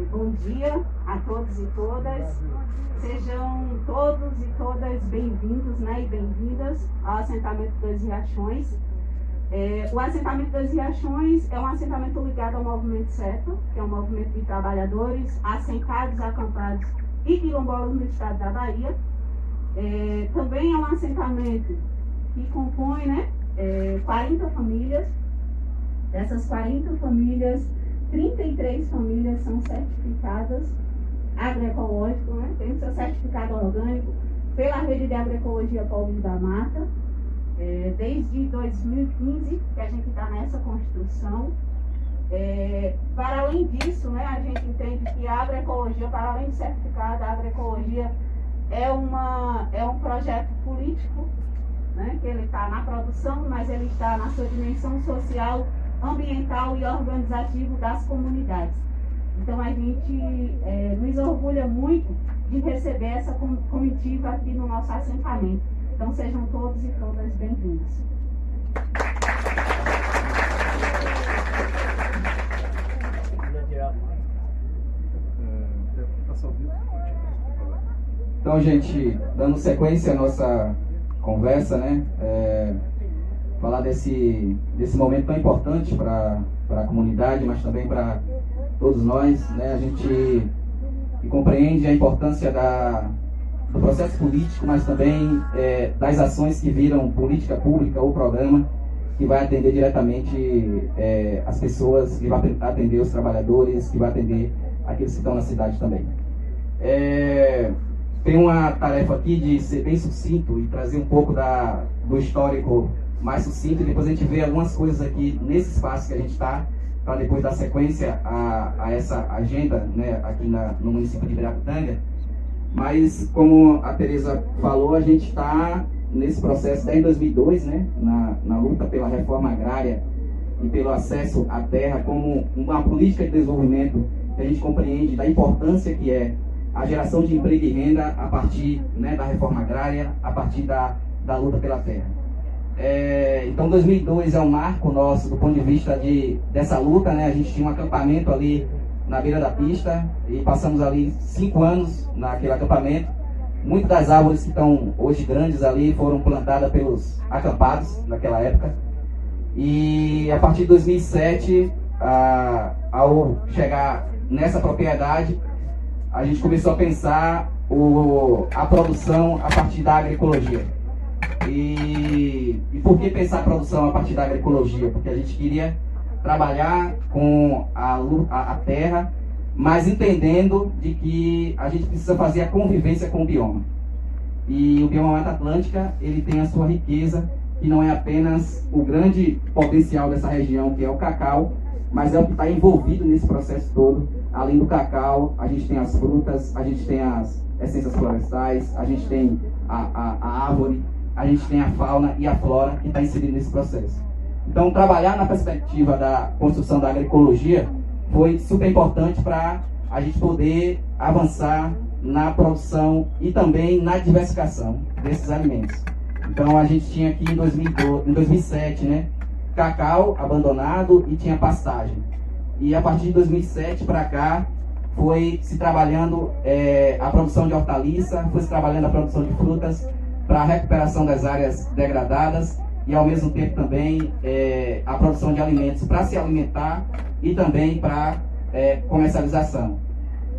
Bom dia a todos e todas. Sejam todos e todas bem-vindos, né, e bem-vindas ao assentamento Dois Riachões. O assentamento Dois Riachões é um assentamento ligado ao Movimento Certo, que é um movimento de trabalhadores assentados, acampados e quilombolas no estado da Bahia. Também é um assentamento que compõe, né, 40 famílias. Dessas 40 famílias, 33 famílias são certificadas agroecológico, né? Tem o seu certificado orgânico pela Rede de Agroecologia Povos da Mata, desde 2015 que a gente está nessa construção. Para além disso, né, a gente entende que a agroecologia, para além de certificada, a agroecologia é um projeto político, né, que ele está na produção, mas ele está na sua dimensão social, ambiental e organizativo das comunidades. Então a gente nos orgulha muito de receber essa comitiva aqui no nosso assentamento. Então sejam todos e todas bem-vindos. Então, gente, dando sequência à nossa conversa, né? Falar desse momento tão importante para a comunidade, mas também para todos nós, né? A gente compreende a importância do processo político, mas também das ações que viram política pública ou programa que vai atender diretamente as pessoas, que vai atender os trabalhadores, que vai atender aqueles que estão na cidade também. Tem uma tarefa aqui de ser bem sucinto e trazer um pouco do histórico mais sucinto, e depois a gente vê algumas coisas aqui nesse espaço que a gente está, para depois dar sequência a essa agenda, né, aqui no município de Ibirapitanga. Mas, como a Tereza falou, a gente está nesse processo desde 2002, né, na luta pela reforma agrária e pelo acesso à terra como uma política de desenvolvimento que a gente compreende da importância que é a geração de emprego e renda a partir, né, da reforma agrária, a partir da luta pela terra. Então 2002 é um marco nosso do ponto de vista dessa luta, né? A gente tinha um acampamento ali na beira da pista e passamos ali 5 anos naquele acampamento. Muitas das árvores que estão hoje grandes ali foram plantadas pelos acampados naquela época. E a partir de 2007, ao chegar nessa propriedade, a gente começou a pensar a produção a partir da agroecologia. E por que pensar a produção a partir da agroecologia? Porque a gente queria trabalhar com a terra, mas entendendo de que a gente precisa fazer a convivência com o bioma. E o bioma Mata Atlântica, ele tem a sua riqueza, que não é apenas o grande potencial dessa região, que é o cacau, mas é o que está envolvido nesse processo todo. Além do cacau, a gente tem as frutas, a gente tem as essências florestais, a gente tem a árvore, a gente tem a fauna e a flora que está inserida nesse processo. Então, trabalhar na perspectiva da construção da agroecologia foi super importante para a gente poder avançar na produção e também na diversificação desses alimentos. Então, a gente tinha aqui em 2007, né, cacau abandonado e tinha pastagem. E a partir de 2007 para cá, foi se trabalhando a produção de hortaliça, foi se trabalhando a produção de frutas, para a recuperação das áreas degradadas e, ao mesmo tempo, também a produção de alimentos para se alimentar e também para comercialização.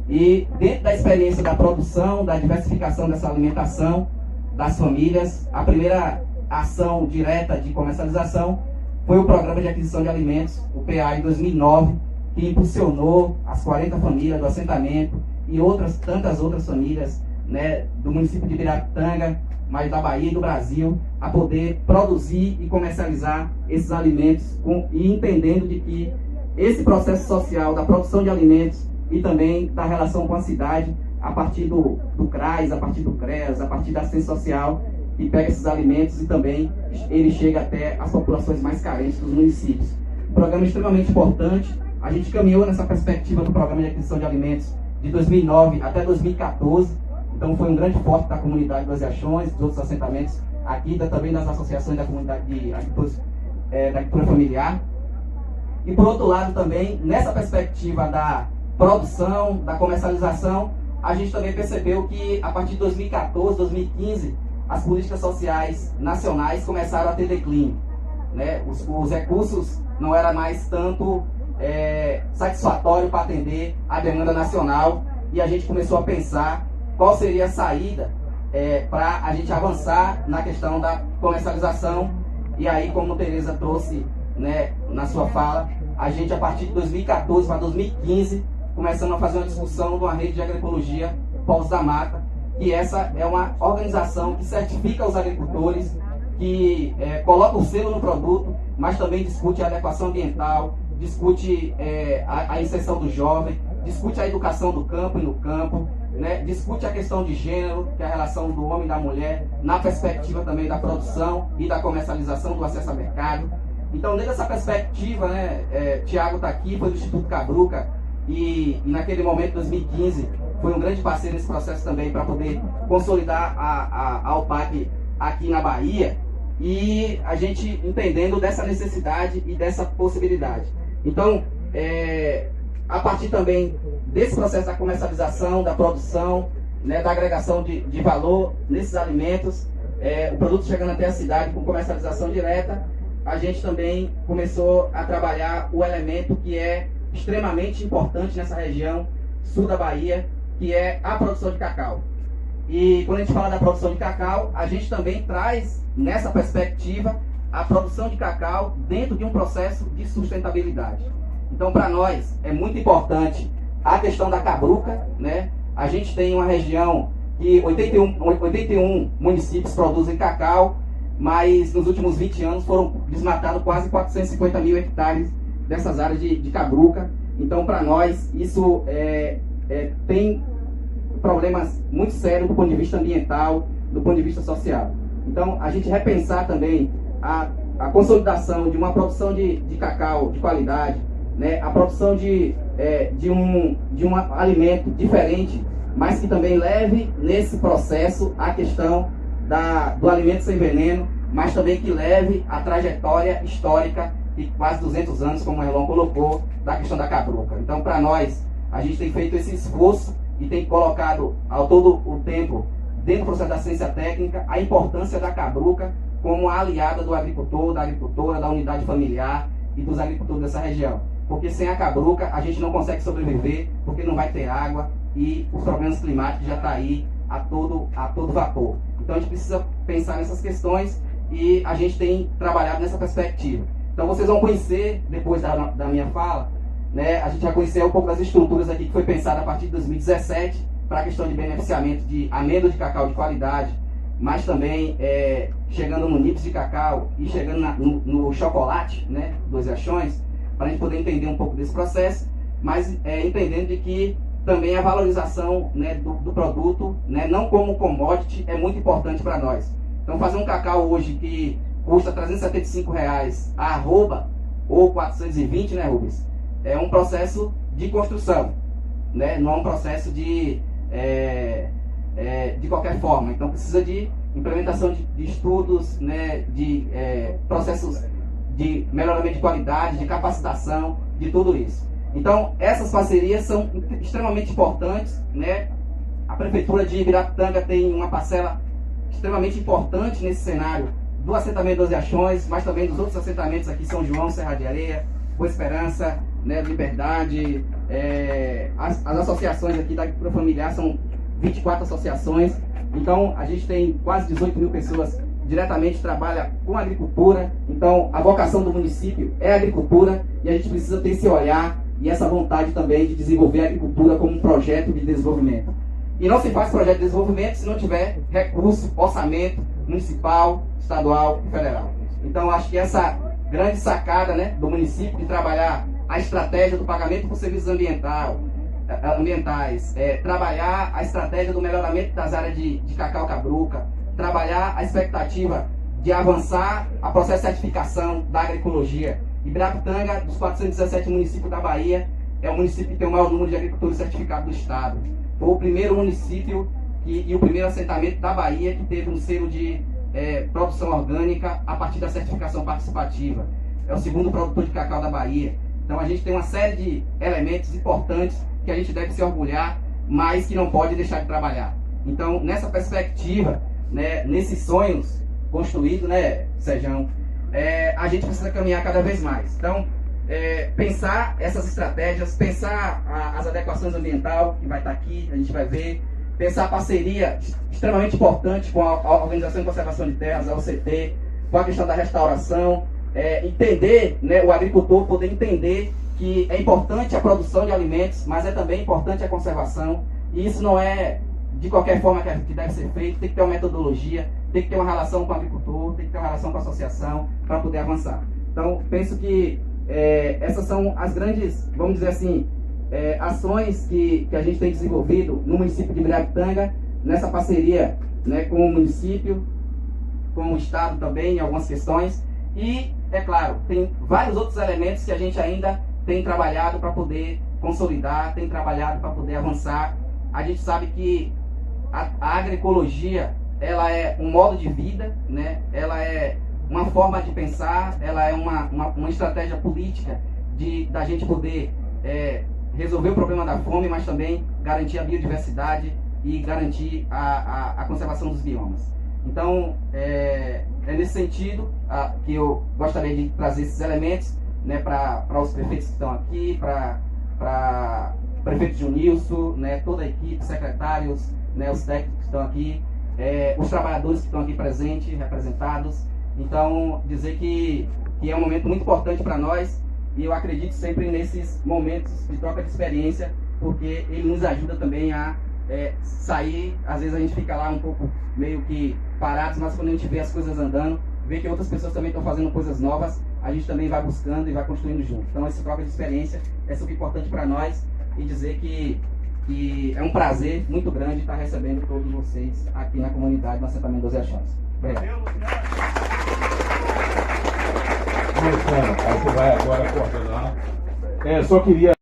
E dentro da experiência da produção, da diversificação dessa alimentação das famílias, a primeira ação direta de comercialização foi o Programa de Aquisição de Alimentos, o PA, em 2009, que impulsionou as 40 famílias do assentamento e tantas outras famílias, né, do município de Ibirapitanga, mas da Bahia e do Brasil, a poder produzir e comercializar esses alimentos e entendendo de que esse processo social da produção de alimentos e também da relação com a cidade, a partir do CRAS, a partir do CREAS, a partir da assistência social, que pega esses alimentos e também ele chega até as populações mais carentes dos municípios. Um programa extremamente importante. A gente caminhou nessa perspectiva do Programa de Aquisição de Alimentos de 2009 até 2014, então foi um grande foco da comunidade dos Riachões, dos outros assentamentos aqui, também das associações da comunidade de agricultura familiar. E por outro lado também, nessa perspectiva produção, da comercialização, a gente também percebeu que a partir de 2014, 2015, as políticas sociais nacionais começaram a ter declínio, né? Os recursos não eram mais tanto satisfatórios para atender a demanda nacional, e a gente começou a pensar qual seria a saída para a gente avançar na questão da comercialização. E aí, como a Tereza trouxe, né, na sua fala, a gente, a partir de 2014 para 2015, começamos a fazer uma discussão de uma rede de agroecologia Polos da Mata, que essa é uma organização que certifica os agricultores, que coloca o selo no produto, mas também discute a adequação ambiental, discute a inserção do jovem, discute a educação do campo e no campo, né? Discute a questão de gênero, que é a relação do homem e da mulher, na perspectiva também da produção e da comercialização, do acesso ao mercado. Então, dentro dessa perspectiva, né, Tiago está aqui, foi do Instituto Cabruca, e naquele momento, 2015, foi um grande parceiro nesse processo também para poder consolidar a UPAC aqui na Bahia, e a gente entendendo dessa necessidade e dessa possibilidade. Então, a partir também desse processo da comercialização, da produção, né, da agregação de valor nesses alimentos, o produto chegando até a cidade com comercialização direta, a gente também começou a trabalhar o elemento que é extremamente importante nessa região sul da Bahia, que é a produção de cacau. E quando a gente fala da produção de cacau, a gente também traz nessa perspectiva a produção de cacau dentro de um processo de sustentabilidade. Então, para nós, é muito importante a questão da cabruca, né? A gente tem uma região que 81 municípios produzem cacau, mas nos últimos 20 anos foram desmatados quase 450 mil hectares dessas áreas de cabruca. Então, para nós, isso tem problemas muito sérios do ponto de vista ambiental, do ponto de vista social. Então, a gente repensar também a consolidação de uma produção de cacau de qualidade, né, a produção de um alimento diferente, mas que também leve nesse processo a questão do alimento sem veneno, mas também que leve a trajetória histórica de quase 200 anos, como o Erlon colocou, da questão da cabruca. Então, para nós, a gente tem feito esse esforço e tem colocado ao todo o tempo, dentro do processo da ciência técnica, a importância da cabruca como a aliada do agricultor, da agricultora, da unidade familiar e dos agricultores dessa região. Porque sem a cabruca a gente não consegue sobreviver, porque não vai ter água e os problemas climáticos já estão aí a todo vapor. Então a gente precisa pensar nessas questões e a gente tem trabalhado nessa perspectiva. Então vocês vão conhecer, depois da minha fala, né, a gente vai conhecer um pouco das estruturas aqui que foi pensada a partir de 2017 para a questão de beneficiamento de amêndoa de cacau de qualidade, mas também chegando no nips de cacau e chegando no chocolate, né, dos Riachões, para a gente poder entender um pouco desse processo, mas entendendo de que também a valorização, né, do produto, né, não como commodity, é muito importante para nós. Então, fazer um cacau hoje que custa R$375 a arroba, ou 420, né, Rubens? É um processo de construção, né? Não é um processo de qualquer forma. Então, precisa de implementação de estudos, né, de processos de melhoramento de qualidade, de capacitação, de tudo isso. Então, essas parcerias são extremamente importantes, né? A Prefeitura de Ibirapitanga tem uma parcela extremamente importante nesse cenário do assentamento dos Riachões, mas também dos outros assentamentos aqui, São João, Serra de Areia, Boa Esperança, né, Liberdade, as associações aqui da agricultura familiar são 24 associações. Então, a gente tem quase 18 mil pessoas diretamente trabalha com agricultura. Então, a vocação do município é a agricultura e a gente precisa ter esse olhar e essa vontade também de desenvolver a agricultura como um projeto de desenvolvimento. E não se faz projeto de desenvolvimento se não tiver recurso, orçamento municipal, estadual e federal. Então, acho que essa grande sacada, né, do município de trabalhar a estratégia do pagamento por serviços ambientais, trabalhar a estratégia do melhoramento das áreas de cacau cabruca, trabalhar a expectativa de avançar a processo de certificação da agroecologia. Ibirapitanga, dos 417 municípios da Bahia, é o município que tem o maior número de agricultores certificados do estado. Foi o primeiro município e o primeiro assentamento da Bahia que teve um selo de produção orgânica a partir da certificação participativa. É o segundo produtor de cacau da Bahia. Então a gente tem uma série de elementos importantes que que a gente deve se orgulhar, mas que não pode deixar de trabalhar. Então, nessa perspectiva, né, nesses sonhos construídos, né, Sérgio, a gente precisa caminhar cada vez mais. Então, pensar essas estratégias, pensar as adequações ambientais, que vai estar aqui, a gente vai ver, pensar a parceria extremamente importante com a Organização de Conservação de Terras, a OCT, com a questão da restauração, entender, né, o agricultor poder entender que é importante a produção de alimentos, mas é também importante a conservação, e isso não é de qualquer forma que deve ser feito, tem que ter uma metodologia, tem que ter uma relação com o agricultor, tem que ter uma relação com a associação para poder avançar. Então, penso que essas são as grandes, vamos dizer assim, ações que a gente tem desenvolvido no município de Ibirapitanga, nessa parceria, né, com o município, com o Estado também, em algumas questões. E, é claro, tem vários outros elementos que a gente ainda tem trabalhado para poder consolidar, tem trabalhado para poder avançar. A gente sabe que a agroecologia, ela é um modo de vida, né? Ela é uma forma de pensar, ela é uma estratégia política da gente poder resolver o problema da fome, mas também garantir a biodiversidade e garantir a conservação dos biomas. Então, é nesse sentido que eu gostaria de trazer esses elementos, né, para os prefeitos que estão aqui, para o prefeito Junilson, né, toda a equipe, secretários, né, os técnicos que estão aqui, os trabalhadores que estão aqui presentes, representados. Então, dizer que é um momento muito importante para nós, e eu acredito sempre nesses momentos de troca de experiência, porque ele nos ajuda também a sair. Às vezes a gente fica lá um pouco meio que parados, mas quando a gente vê as coisas andando, vê que outras pessoas também estão fazendo coisas novas, a gente também vai buscando e vai construindo junto. Então, essa troca de experiência é super importante para nós, e dizer que é um prazer muito grande estar recebendo todos vocês aqui na comunidade do assentamento 12 Riachões. Obrigado. Aí você vai agora coordenar. Só queria